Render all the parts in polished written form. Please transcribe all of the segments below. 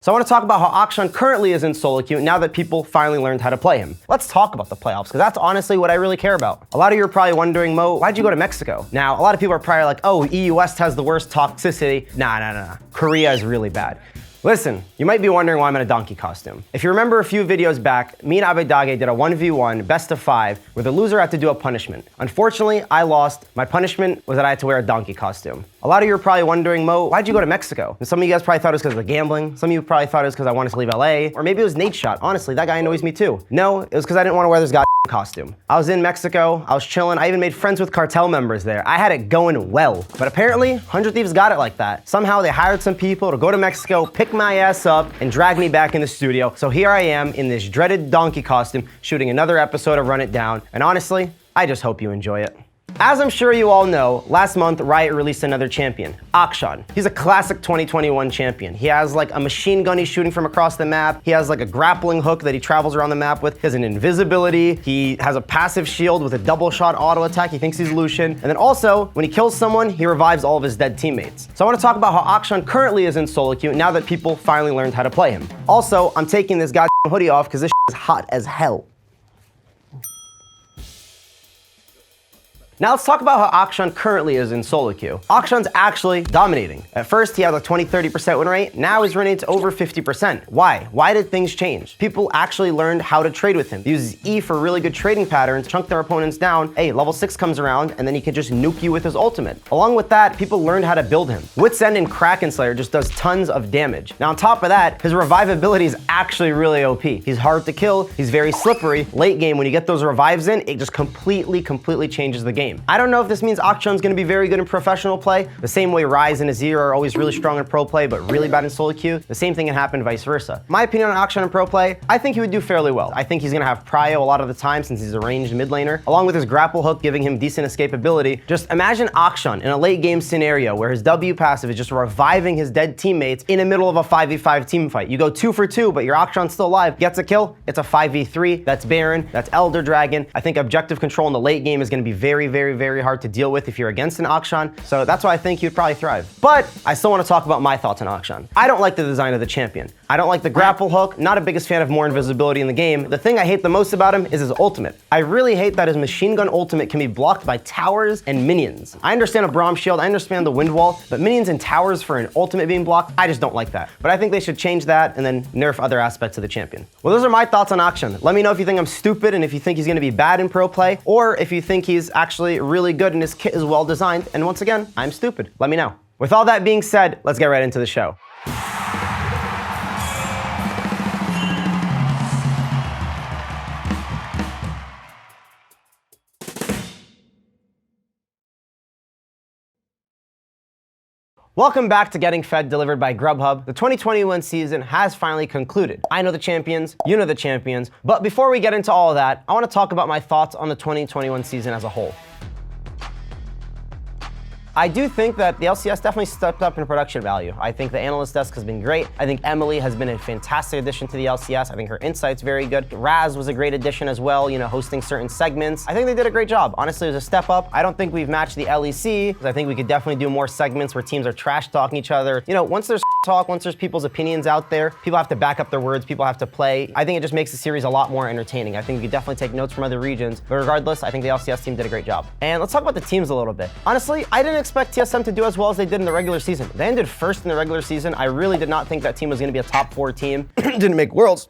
So I want to talk about how Akshan currently is in solo queue now that people finally learned how to play him. Let's talk about the playoffs, because that's honestly what I really care about. A lot of you are probably wondering, Mo, why'd you go to Mexico? Now, a lot of people are probably like, oh, EU West has the worst toxicity. Nah. Korea is really bad. Listen, you might be wondering why I'm in a donkey costume. If you remember a few videos back, me and Abedage did a 1v1 best of 5 where the loser had to do a punishment. Unfortunately, I lost. My punishment was that I had to wear a donkey costume. A lot of you are probably wondering, Mo, why'd you go to Mexico? And some of you guys probably thought it was because of the gambling. Some of you probably thought it was because I wanted to leave LA. Or maybe it was Nate's shot. Honestly, that guy annoys me too. No, it was because I didn't want to wear this costume. I was in Mexico, I was chilling, I even made friends with cartel members there. I had it going well. But apparently, 100 Thieves got it like that. Somehow they hired some people to go to Mexico, pick my ass up, and drag me back in the studio. So here I am in this dreaded donkey costume, shooting another episode of Run It Down. And honestly, I just hope you enjoy it. As I'm sure you all know, last month Riot released another champion, Akshan. He's a classic 2021 champion. He has like a machine gun he's shooting from across the map. He has like a grappling hook that he travels around the map with. He has an invisibility. He has a passive shield with a double shot auto attack. He thinks he's Lucian. And then also, when he kills someone, he revives all of his dead teammates. So I want to talk about how Akshan currently is in solo queue now that people finally learned how to play him. Also, I'm taking this goddamn hoodie off because this is hot as hell. Now let's talk about how Akshan currently is in solo queue. Akshan's actually dominating. At first, he had a 20-30% win rate. Now he's running to over 50%. Why? Why did things change? People actually learned how to trade with him. He uses E for really good trading patterns, chunk their opponents down. Hey, level 6 comes around, and then he can just nuke you with his ultimate. Along with that, people learned how to build him. Wit's End and Kraken Slayer just does tons of damage. Now on top of that, his revivability is actually really OP. He's hard to kill, he's very slippery. Late game, when you get those revives in, it just completely changes the game. I don't know if this means Akshan's gonna be very good in professional play, the same way Ryze and Azir are always really strong in pro play, but really bad in solo queue. The same thing can happen vice versa. My opinion on Akshan in pro play, I think he would do fairly well. I think he's gonna have prio a lot of the time since he's a ranged mid laner, along with his grapple hook giving him decent escapability. Just imagine Akshan in a late game scenario where his W passive is just reviving his dead teammates in the middle of a 5v5 team fight. You go 2 for 2, but your Akshan's still alive, gets a kill, it's a 5v3, that's Baron, that's Elder Dragon. I think objective control in the late game is gonna be very hard to deal with if you're against an Akshan, so that's why I think you'd probably thrive. But I still want to talk about my thoughts on Akshan. I don't like the design of the champion. I don't like the grapple hook, not a biggest fan of more invisibility in the game. The thing I hate the most about him is his ultimate. I really hate that his machine gun ultimate can be blocked by towers and minions. I understand a Braum shield, I understand the wind wall, but minions and towers for an ultimate being blocked, I just don't like that. But I think they should change that and then nerf other aspects of the champion. Well, those are my thoughts on Akshan. Let me know if you think I'm stupid and if you think he's gonna be bad in pro play, or if you think he's actually really good and his kit is well designed, and once again, I'm stupid. Let me know. With all that being said, let's get right into the show. Welcome back to Getting Fed, delivered by Grubhub. The 2021 season has finally concluded. I know the champions, you know the champions, but before we get into all of that, I want to talk about my thoughts on the 2021 season as a whole. I do think that the LCS definitely stepped up in production value. I think the analyst desk has been great. I think Emily has been a fantastic addition to the LCS. I think her insight's very good. Raz was a great addition as well, you know, hosting certain segments. I think they did a great job. Honestly, it was a step up. I don't think we've matched the LEC, because I think we could definitely do more segments where teams are trash talking each other. You know, once there's talk, once there's people's opinions out there, people have to back up their words, people have to play. I think it just makes the series a lot more entertaining. I think we could definitely take notes from other regions, but regardless, I think the LCS team did a great job. And let's talk about the teams a little bit. Honestly, I didn't expect TSM to do as well as they did in the regular season. They ended first in the regular season. I really did not think that team was gonna be a top 4 team. Didn't make Worlds.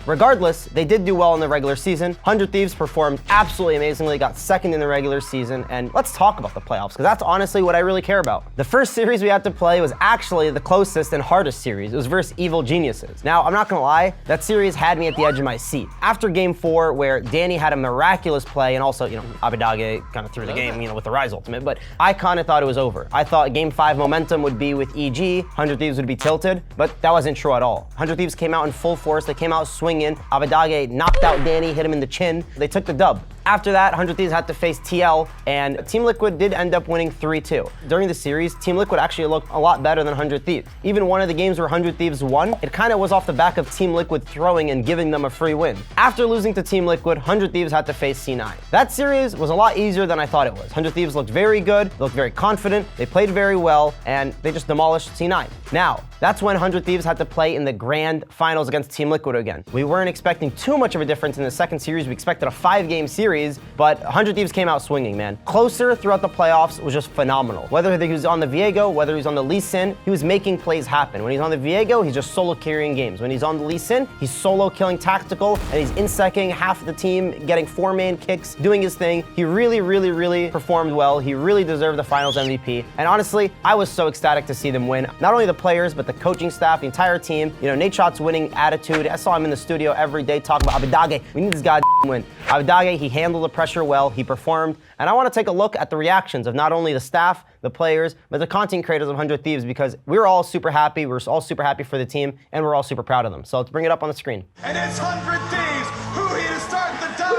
Regardless, they did do well in the regular season. 100 Thieves performed absolutely amazingly, got second in the regular season, and let's talk about the playoffs, because that's honestly what I really care about. The first series we had to play was actually the closest and hardest series. It was versus Evil Geniuses. Now, I'm not gonna lie, that series had me at the edge of my seat. After game 4, where Danny had a miraculous play, and also, you know, Abedage kind of threw the game, you know, with the Ryze ultimate, but I kind of thought it was over. I thought game 5 momentum would be with EG, 100 Thieves would be tilted, but that wasn't true at all. 100 Thieves came out in full force, they came out swinging, Abedage knocked out Danny, hit him in the chin, they took the dub. After that, 100 Thieves had to face TL, and Team Liquid did end up winning 3-2. During the series, Team Liquid actually looked a lot better than 100 Thieves. Even one of the games where 100 Thieves won, it kind of was off the back of Team Liquid throwing and giving them a free win. After losing to Team Liquid, 100 Thieves had to face C9. That series was a lot easier than I thought it was. 100 Thieves looked very good, looked very confident, they played very well, and they just demolished C9. Now, that's when 100 Thieves had to play in the grand finals against Team Liquid again. We weren't expecting too much of a difference in the second series. We expected a 5-game series, but 100 Thieves came out swinging, man. Closer throughout the playoffs was just phenomenal. Whether he was on the Viego, whether he was on the Lee Sin, he was making plays happen. When he's on the Viego, he's just solo carrying games. When he's on the Lee Sin, he's solo killing tactical, and he's insecting half the team, getting 4-man kicks, doing his thing. He really performed well. He really deserved the finals MVP. And honestly, I was so ecstatic to see them win. Not only the players, but the coaching staff, the entire team. You know, Nate Shot's winning attitude. I saw him in the studio every day talking about Abidage. We need this guy to win. Abidage, he handled the pressure well. He performed. And I want to take a look at the reactions of not only the staff, the players, but the content creators of 100 Thieves, because we're all super happy. We're all super happy for the team, and we're all super proud of them. So let's bring it up on the screen. And it's 100 Thieves who here to start the dance.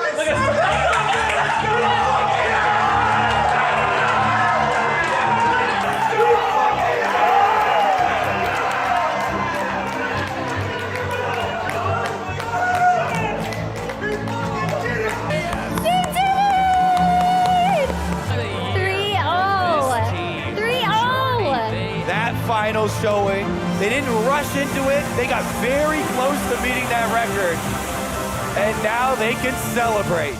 Final showing. They didn't rush into it. They got very close to meeting that record. And now they can celebrate.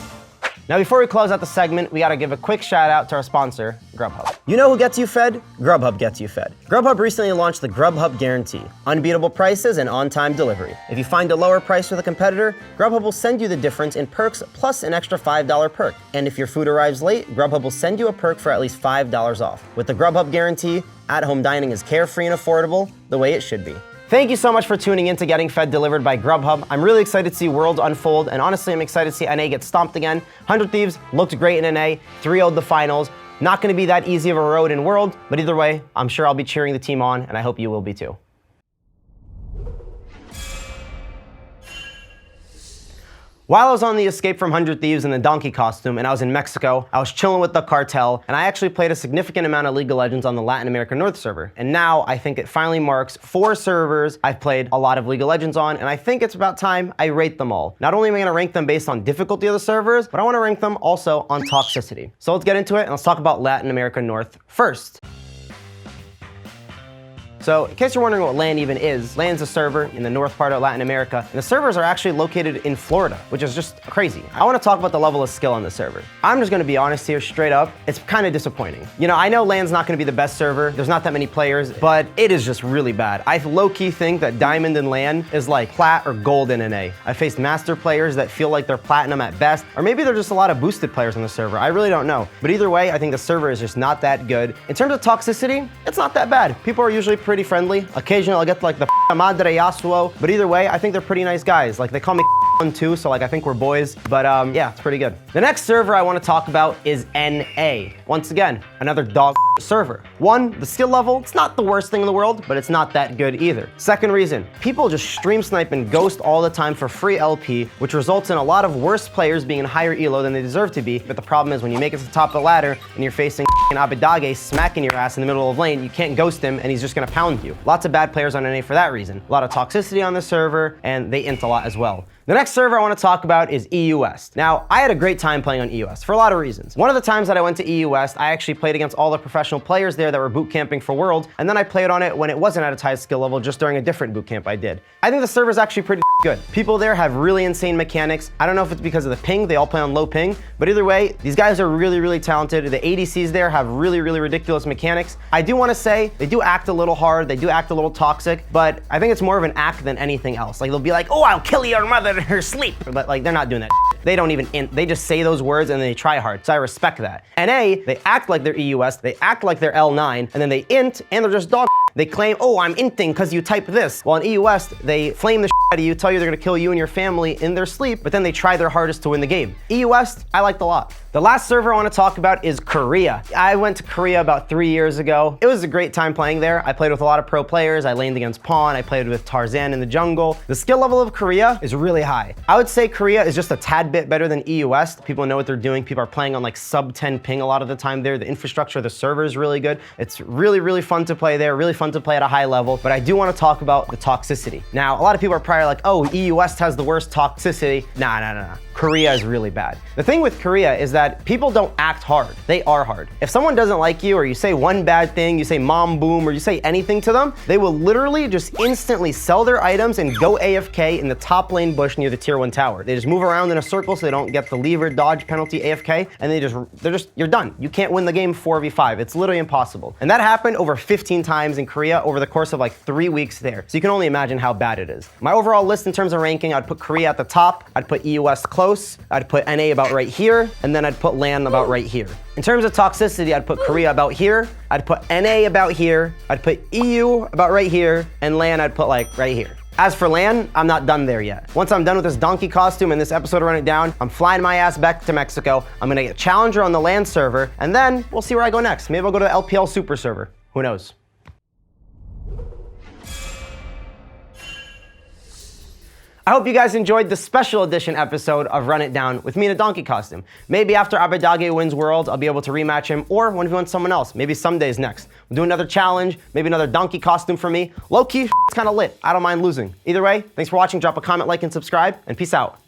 Now, before we close out the segment, we gotta give a quick shout out to our sponsor, Grubhub. You know who gets you fed? Grubhub gets you fed. Grubhub recently launched the Grubhub Guarantee, unbeatable prices and on-time delivery. If you find a lower price with a competitor, Grubhub will send you the difference in perks plus an extra $5 perk. And if your food arrives late, Grubhub will send you a perk for at least $5 off. With the Grubhub Guarantee, at-home dining is carefree and affordable, the way it should be. Thank you so much for tuning in to Getting Fed delivered by Grubhub. I'm really excited to see Worlds unfold, and honestly, I'm excited to see NA get stomped again. 100 Thieves looked great in NA, 3-0'd the finals. Not gonna be that easy of a road in World, but either way, I'm sure I'll be cheering the team on, and I hope you will be too. While I was on the escape from 100 Thieves in the donkey costume and I was in Mexico, I was chilling with the cartel, and I actually played a significant amount of League of Legends on the Latin America North server. And now I think it finally marks 4 servers I've played a lot of League of Legends on, and I think it's about time I rate them all. Not only am I gonna rank them based on difficulty of the servers, but I wanna rank them also on toxicity. So let's get into it and let's talk about Latin America North first. So, in case you're wondering what LAN even is, LAN's a server in the north part of Latin America, and the servers are actually located in Florida, which is just crazy. I want to talk about the level of skill on the server. I'm just going to be honest here, straight up, it's kind of disappointing. You know, I know LAN's not going to be the best server, there's not that many players, but it is just really bad. I low-key think that Diamond in LAN is like plat or gold in NA. I faced master players that feel like they're platinum at best, or maybe they're just a lot of boosted players on the server. I really don't know. But either way, I think the server is just not that good. In terms of toxicity, it's not that bad. People are usually pretty friendly. Occasionally I'll get like the madre Yasuo, but either way, I think they're pretty nice guys. Like they call me too, so like I think we're boys, but yeah, it's pretty good. The next server I want to talk about is NA. Once again, another dog server. One, the skill level, it's not the worst thing in the world, but it's not that good either. Second reason, people just stream snipe and ghost all the time for free LP, which results in a lot of worse players being in higher elo than they deserve to be. But the problem is when you make it to the top of the ladder and you're facing Abidage smacking your ass in the middle of lane, you can't ghost him and he's just gonna pound you. Lots of bad players on NA for that reason. A lot of toxicity on the server, and they int a lot as well. The next server I want to talk about is EU West. Now, I had a great time playing on EU West for a lot of reasons. One of the times that I went to EU West, I actually played against all the professional players there that were boot camping for World, and then I played on it when it wasn't at its highest skill level, just during a different boot camp I did. I think the server is actually pretty good. People there have really insane mechanics. I don't know if it's because of the ping, they all play on low ping, but either way, these guys are really talented. The ADCs there have really ridiculous mechanics. I do want to say, they do act a little hard, they do act a little toxic, but I think it's more of an act than anything else. Like they'll be like, oh, I'll kill your mother in her sleep. But like they're not doing that. They don't even int. They just say those words and they try hard. So I respect that. NA, they act like they're EU West, they act like they're L9, and then they int and they're just dog. They claim, oh, I'm inting because you type this. Well, in EU West, they flame the out of you, tell you they're gonna kill you and your family in their sleep, but then they try their hardest to win the game. EU West, I liked a lot. The last server I want to talk about is Korea. I went to Korea about 3 years ago. It was a great time playing there. I played with a lot of pro players. I laned against Pawn. I played with Tarzan in the jungle. The skill level of Korea is really high. I would say Korea is just a tad bit better than EU West. People know what they're doing. People are playing on like sub 10 ping a lot of the time there. The infrastructure of the server is really good. It's really, really fun to play there, really fun to play at a high level, but I do want to talk about the toxicity. Now, a lot of people are probably like, oh, EU West has the worst toxicity. Nah. Korea is really bad. The thing with Korea is that people don't act hard. They are hard. If someone doesn't like you or you say one bad thing, you say mom boom, or you say anything to them, they will literally just instantly sell their items and go AFK in the top lane bush near the tier 1 tower. They just move around in a circle so they don't get the lever dodge penalty AFK, and you're done. You can't win the game 4v5. It's literally impossible. And that happened over 15 times in Korea over the course of like 3 weeks there. So you can only imagine how bad it is. My overall list in terms of ranking, I'd put Korea at the top, I'd put EU West close, I'd put NA about right here, and then I'd put LAN about right here. In terms of toxicity, I'd put Korea about here, I'd put NA about here, I'd put EU about right here, and LAN I'd put like right here. As for LAN, I'm not done there yet. Once I'm done with this donkey costume and this episode of Run It Down, I'm flying my ass back to Mexico. I'm gonna get Challenger on the LAN server, and then we'll see where I go next. Maybe I'll go to the LPL Super server. Who knows? I hope you guys enjoyed the special edition episode of Run It Down with me in a donkey costume. Maybe after Abadage wins Worlds, I'll be able to rematch him, or when he wins someone else. Maybe some days next. We'll do another challenge, maybe another donkey costume for me. Low-key, it's kind of lit. I don't mind losing. Either way, thanks for watching. Drop a comment, like, and subscribe, and peace out.